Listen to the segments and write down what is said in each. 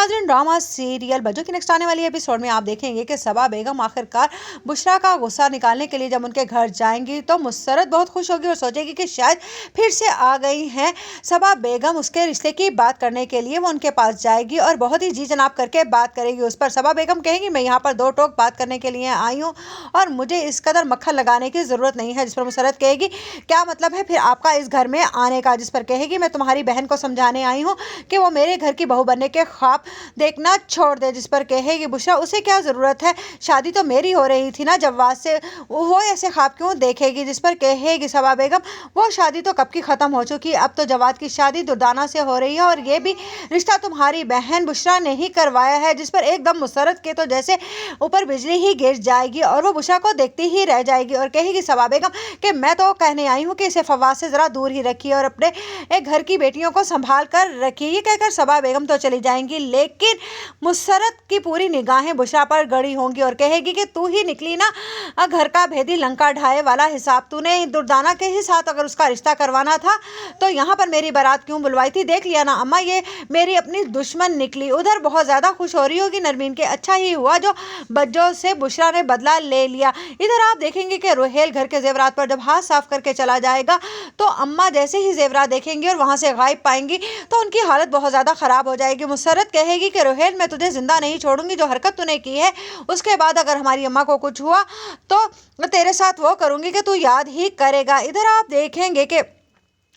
नाज़रीन, drama serial बच्चों की नेक्स्ट आने वाली एपिसोड में आप देखेंगे कि सबा बेगम आखिरकार बुशरा का गुस्सा निकालने के लिए जब उनके घर जाएंगी तो मुसरत बहुत खुश होगी और सोचेगी कि शायद फिर से आ गई हैं सबा बेगम। उसके रिश्ते की बात करने के लिए वो उनके पास जाएगी और बहुत ही जी जनाब करके बात करेगी उस पर। सबा बेगम कहेगी, मैं यहाँ पर दो टोक बात करने के लिए आई हूँ और मुझे इस कदर मक्खन लगाने की ज़रूरत नहीं है। जिस पर मुसरत कहेगी, क्या मतलब है फिर आपका इस घर में आने का? जिस पर कहेगी, मैं तुम्हारी बहन को समझाने आई हूँ कि वो मेरे घर की बहू बनने के ख्वाब देखना छोड़ दे। जिस पर कहेगी बुशरा, उसे क्या ज़रूरत है, शादी तो मेरी हो रही थी ना जवाब से, वो ऐसे ख्वाब क्यों देखेगी? जिस पर कहेगी सबा बेगम, वो शादी तो कब की ख़त्म हो चुकी, अब तो जवाद की शादी दुर्दाना से हो रही है और ये भी रिश्ता तुम्हारी बहन बुशरा ने ही करवाया है। जिस पर एकदम मुसरत के तो जैसे ऊपर बिजली ही गिर जाएगी और वो बुशरा को देखती ही रह जाएगी और कहेगी सबा बेगम कि मैं तो कहने आई हूँ कि इसे फवाद से ज़रा दूर ही रखिए और अपने एक घर की बेटियों को संभाल कर रखिए। ये कहकर सबा बेगम तो चली जाएंगी, लेकिन मुसरत की पूरी निगाहें बुशरा पर गड़ी होंगी और कहेगी कि तू ही निकली ना घर का भेदी लंका ढाए वाला हिसाब। तूने दुर्दाना के ही साथ अगर उसका रिश्ता करवाना था तो यहाँ पर मेरी बारात क्यों बुलवाई थी? देख लिया ना अम्मा, ये मेरी अपनी दुश्मन निकली। उधर बहुत ज़्यादा खुश हो रही होगी नरमीन के, अच्छा ही हुआ जो बच्चों से बुशरा ने बदला ले लिया। इधर आप देखेंगे कि रोहेल घर के जेवरात पर जब हाथ साफ करके चला जाएगा तो अम्मा जैसे ही जेवरात देखेंगी और वहाँ से गायब पाएंगी तो उनकी हालत बहुत ज़्यादा ख़राब हो जाएगी। मुसरत कहेगी कि रोहेल, मैं तुझे ज़िंदा नहीं छोड़ूंगी, जो हरकत तूने की है उसके बाद अगर हमारी अम्मा को कुछ हुआ तो तेरे साथ वो करूँगी कि तू याद ही करेगा। इधर आप देखेंगे कि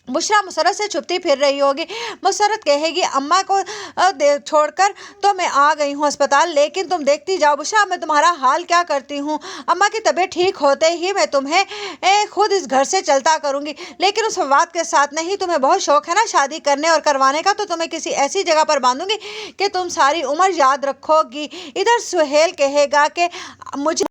बुशरा मुसरत से छुपती फिर रही होगी। मुसरत कहेगी, अम्मा को छोड़कर तो मैं आ गई हूँ अस्पताल, लेकिन तुम देखती जाओ बुशरा, मैं तुम्हारा हाल क्या करती हूँ। अम्मा की तबीयत ठीक होते ही मैं तुम्हें खुद इस घर से चलता करूँगी, लेकिन उस फवाद के साथ नहीं। तुम्हें बहुत शौक है ना शादी करने और करवाने का, तो तुम्हें किसी ऐसी जगह पर बांधूंगी कि तुम सारी उम्र याद रखोगी। इधर सुहेल कहेगा कि मुझे